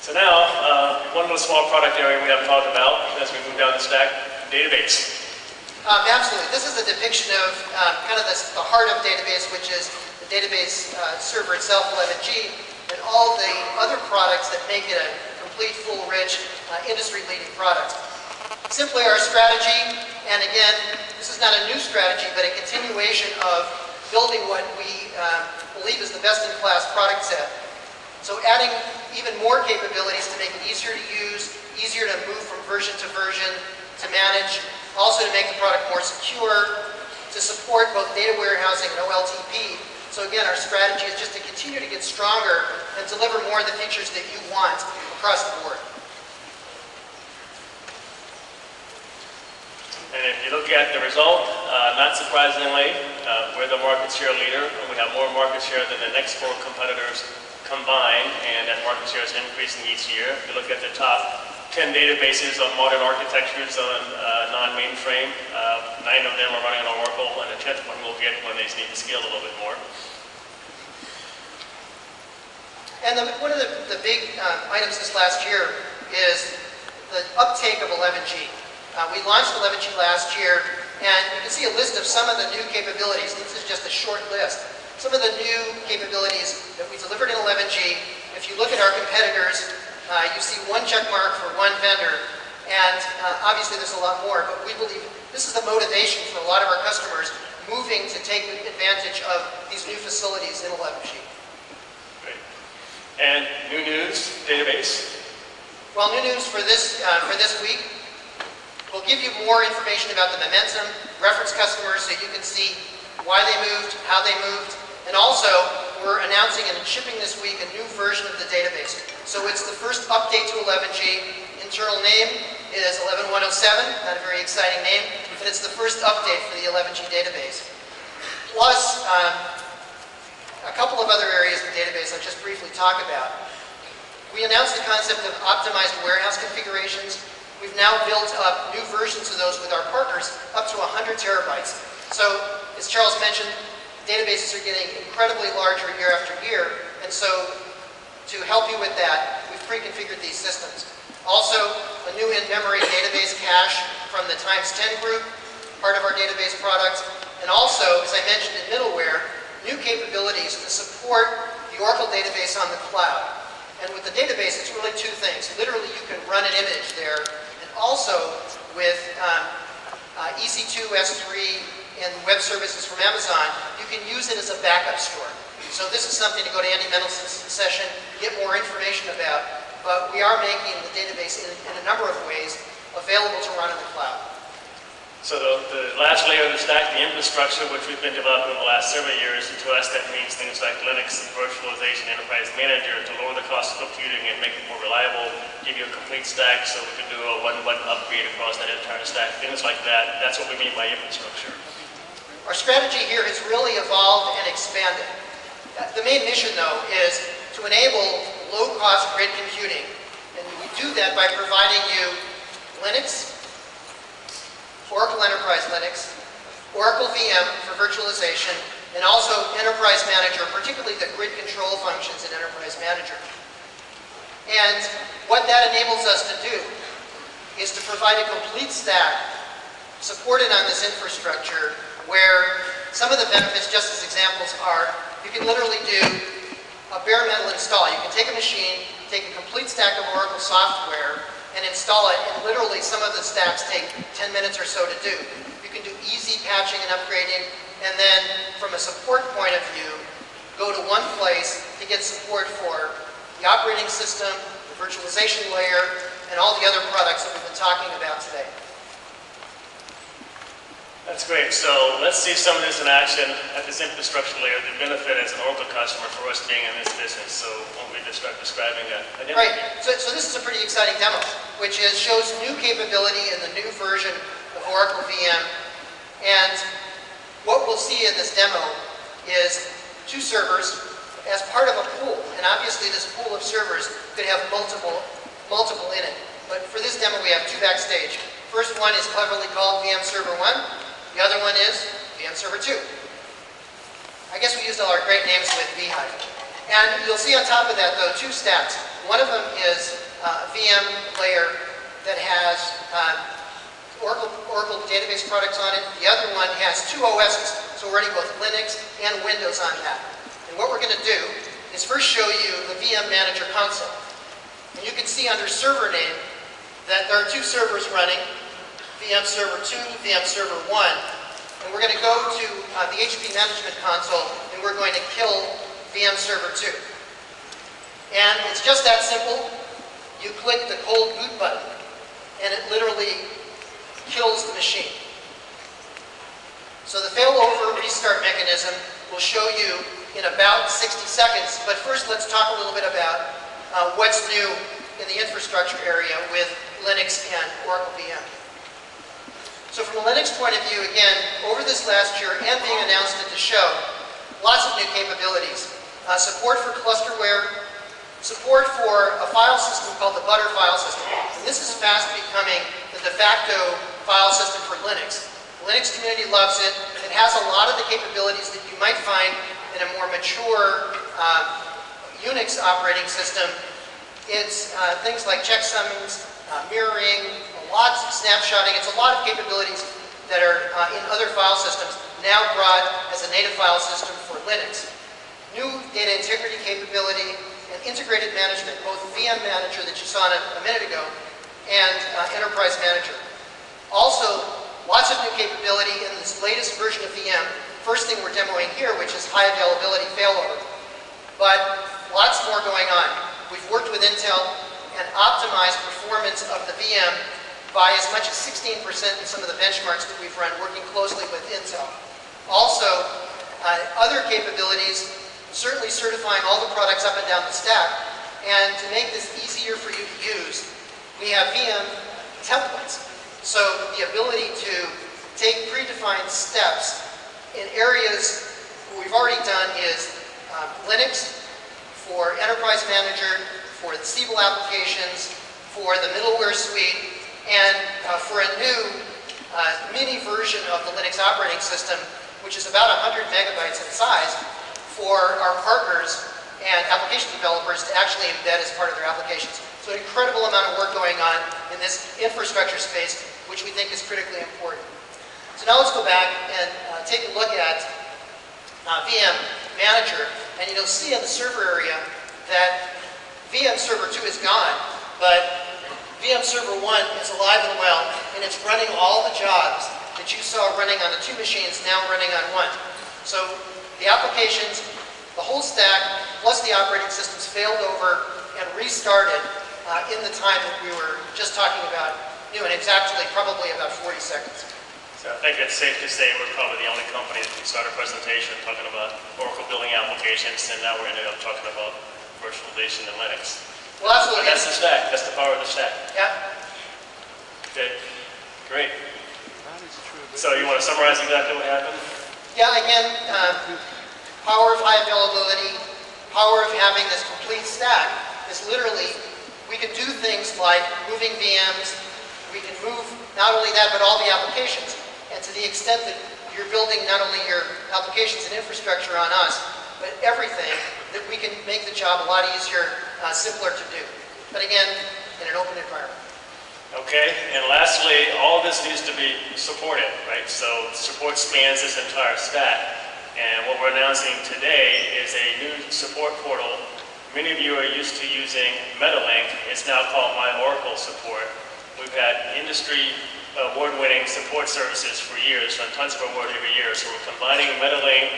So now, one little small product area we haven't talked about as we move down the stack, database. Absolutely. This is a depiction of kind of the heart of database, which is the database server itself, 11G, and all the other products that make it a complete, full, rich, industry-leading product. Simply our strategy, and again, this is not a new strategy, but a continuation of building what we believe is the best-in-class product set. So adding even more capabilities to make it easier to use, easier to move from version to version, to manage, also to make the product more secure, to support both data warehousing and OLTP. So again, our strategy is just to continue to get stronger and deliver more of the features that you want across the board. And if you look at the result, not surprisingly, we're the market share leader, and we have more market share than the next 4 competitors combined, and that market share is increasing each year. If you look at the top 10 databases on modern architectures on non-mainframe, 9 of them are running on Oracle, and a 10th one we'll get when they need to scale a little bit more. And one of the big items this last year is the uptake of 11G. We launched 11G last year, and you can see a list of some of the new capabilities. This is just a short list. Some of the new capabilities that we delivered in 11G, if you look at our competitors, you see one check mark for one vendor, and obviously there's a lot more, but we believe this is the motivation for a lot of our customers moving to take advantage of these new facilities in 11G. Great. And new news, database? Well, new news for this week. We'll give you more information about the momentum, reference customers so you can see why they moved, how they moved, and also we're announcing and shipping this week a new version of the database. So it's the first update to 11G. Internal name is 11107, not a very exciting name, but it's the first update for the 11G database. Plus, a couple of other areas of the database I'll just briefly talk about. We announced the concept of optimized warehouse configurations. We've now built up new versions of those with our partners up to 100 terabytes. So, as Charles mentioned, databases are getting incredibly larger year after year, and so to help you with that, we've pre-configured these systems. Also, a new in-memory database cache from the ×10 group, part of our database product, and also, as I mentioned in middleware, new capabilities to support the Oracle database on the cloud. And with the database, it's really 2 things. Literally, you can run an image there, and also with EC2, S3, and web services from Amazon, you can use it as a backup store. So this is something to go to Andy Mendelsohn's session, get more information about, but we are making the database in a number of ways available to run in the cloud. So the last layer of the stack, the infrastructure, which we've been developing over the last several years, to us that means things like Linux, virtualization, enterprise manager, to lower the cost of computing and make it more reliable, give you a complete stack so we can do a one-button upgrade across that entire stack, things like that. That's what we mean by infrastructure. Our strategy here has really evolved and expanded. The main mission, though, is to enable low-cost grid computing. And we do that by providing you Linux, Oracle Enterprise Linux, Oracle VM for virtualization, and also Enterprise Manager, particularly the grid control functions in Enterprise Manager. And what that enables us to do is to provide a complete stack supported on this infrastructure where some of the benefits, just as examples, are you can literally do a bare metal install. You can take a machine, take a complete stack of Oracle software, and install it, and literally some of the stacks take 10 minutes or so to do. You can do easy patching and upgrading, and then from a support point of view, go to one place to get support for the operating system, the virtualization layer, and all the other products that we've been talking about today. That's great. So let's see some of this in action at this infrastructure layer, the benefit as an Oracle customer for us being in this business. So won't we just start describing a demo? Right. So this is a pretty exciting demo, which shows new capability in the new version of Oracle VM. And what we'll see in this demo is 2 servers as part of a pool. And obviously this pool of servers could have multiple in it. But for this demo, we have 2 backstage. First one is cleverly called VM Server 1. The other one is VM Server 2. I guess we used all our great names with Beehive. And you'll see on top of that, though, 2 stats. One of them is a VM layer that has Oracle database products on it. The other one has two OSs, so we're running both Linux and Windows on that. And what we're going to do is first show you the VM Manager console. And you can see under server name that there are two servers running, VM Server 2, VM Server 1. And we're going to go to the HP Management Console, and we're going to kill VM Server 2. And it's just that simple. You click the cold boot button, and it literally kills the machine. So the failover restart mechanism will show you in about 60 seconds. But first, let's talk a little bit about what's new in the infrastructure area with Linux and Oracle VM. So from a Linux point of view, again, over this last year and being announced at the show, lots of new capabilities. Support for clusterware, support for a file system called the Butter file system. And this is fast becoming the de facto file system for Linux. The Linux community loves it. It has a lot of the capabilities that you might find in a more mature Unix operating system. It's things like checksummons, mirroring, lots of snapshotting. It's a lot of capabilities that are in other file systems now brought as a native file system for Linux. New data integrity capability and integrated management, both VM Manager that you saw a minute ago and Enterprise Manager. Also, lots of new capability in this latest version of VM. First thing we're demoing here, which is high availability failover. But lots more going on. We've worked with Intel and optimized performance of the VM by as much as 16% in some of the benchmarks that we've run, working closely with Intel. Also, other capabilities, certainly certifying all the products up and down the stack. And to make this easier for you to use, we have VM templates. So the ability to take predefined steps in areas what we've already done is Linux, for Enterprise Manager, for the Siebel applications, for the middleware suite, and for a new mini version of the Linux operating system, which is about 100 megabytes in size, for our partners and application developers to actually embed as part of their applications. So an incredible amount of work going on in this infrastructure space, which we think is critically important. So now let's go back and take a look at VM Manager, and you'll see in the server area that VM Server 2 is gone, but VM Server 1 is alive and well, and it's running all the jobs that you saw running on the two machines now running on one. So the applications, the whole stack, plus the operating systems failed over and restarted in the time that we were just talking about new, and it's actually probably about 40 seconds. So I think it's safe to say we're probably the only company that can start a presentation talking about Oracle billing applications, and now we're ended up talking about virtualization in Linux. Well, absolutely. And that's the stack. That's the power of the stack. Yeah. Okay. Great. So you want to summarize exactly what happened? Yeah, again, power of high availability, power of having this complete stack is literally, we can do things like moving VMs, we can move not only that, but all the applications. And to the extent that you're building not only your applications and infrastructure on us, but everything, that we can make the job a lot easier, simpler to do. But again, in an open environment. Okay, and lastly, all this needs to be supported, right? So support spans this entire stack. And what we're announcing today is a new support portal. Many of you are used to using MetaLink. It's now called My Oracle Support. We've had industry award-winning support services for years, won tons of awards every year. So we're combining MetaLink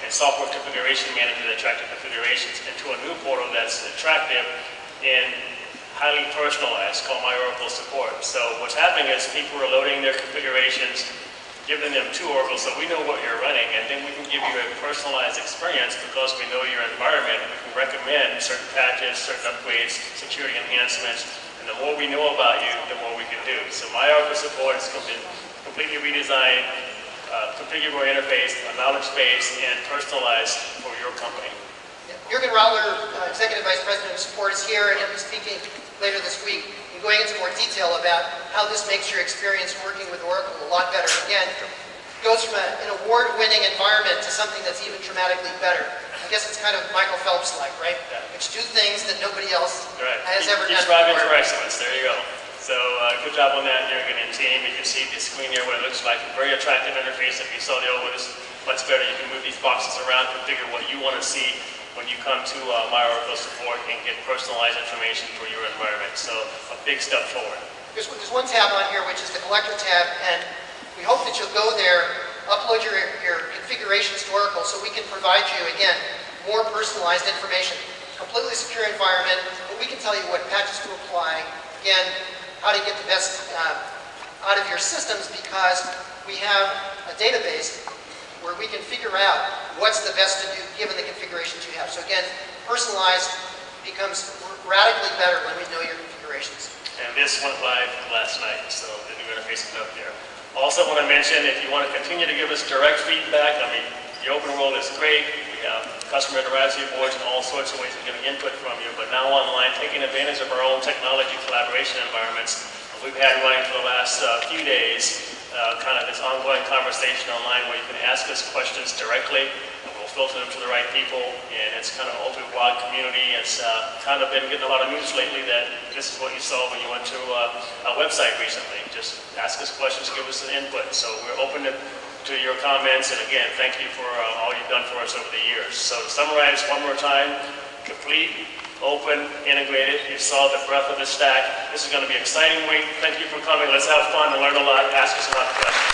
and software configuration management, attractive configurations, into a new portal that's attractive and highly personalized, called My Oracle Support. So what's happening is people are loading their configurations, giving them to Oracle so we know what you're running, and then we can give you a personalized experience because we know your environment. We can recommend certain patches, certain upgrades, security enhancements, and the more we know about you, the more we can do. So My Oracle Support is completely redesigned, configurable interface, a knowledge base, and personalized for your company. Jürgen Rattler, Executive Vice President of Support, is here, and he'll be speaking later this week and going into more detail about how this makes your experience working with Oracle a lot better. Again, goes from an award-winning environment to something that's even dramatically better. I guess it's kind of Michael Phelps-like, right? Yeah. Which do things that nobody else Right. has ever Keep done striving before. for excellence. There you go. So good job on that, Jürgen and team. You can see the screen here, what it looks like. A very attractive interface. If you saw the old one, it's much better. You can move these boxes around, configure what you want to see when you come to My Oracle support and get personalized information for your environment. So a big step forward. There's one tab on here, which is the collector tab, and we hope that you'll go there, upload your configurations to Oracle so we can provide you, again, more personalized information. Completely secure environment, but we can tell you what patches to apply. Again, how to get the best out of your systems, because we have a database where we can figure out what's the best to do given the configurations you have. So again, personalized becomes radically better when we know your configurations. And this went live last night, so the new interface is up there. Also want to mention, if you want to continue to give us direct feedback, I mean, the open world is great. We have customer interaction boards and all sorts of ways of getting input from you, but now online, taking advantage of our own technology collaboration environments we've had running for the last few days, kind of this ongoing conversation online where you can ask us questions directly, and we'll filter them to the right people, and it's kind of an open blog community. It's kind of been getting a lot of news lately that this is what you saw when you went to a website recently. Just ask us questions, give us an input. So we're open to your comments, and again, thank you for all you've done for us over the years. So to summarize one more time, complete, open, integrated. You saw the breadth of the stack. This is going to be an exciting week. Thank you for coming. Let's have fun and learn a lot. Ask us a lot of questions.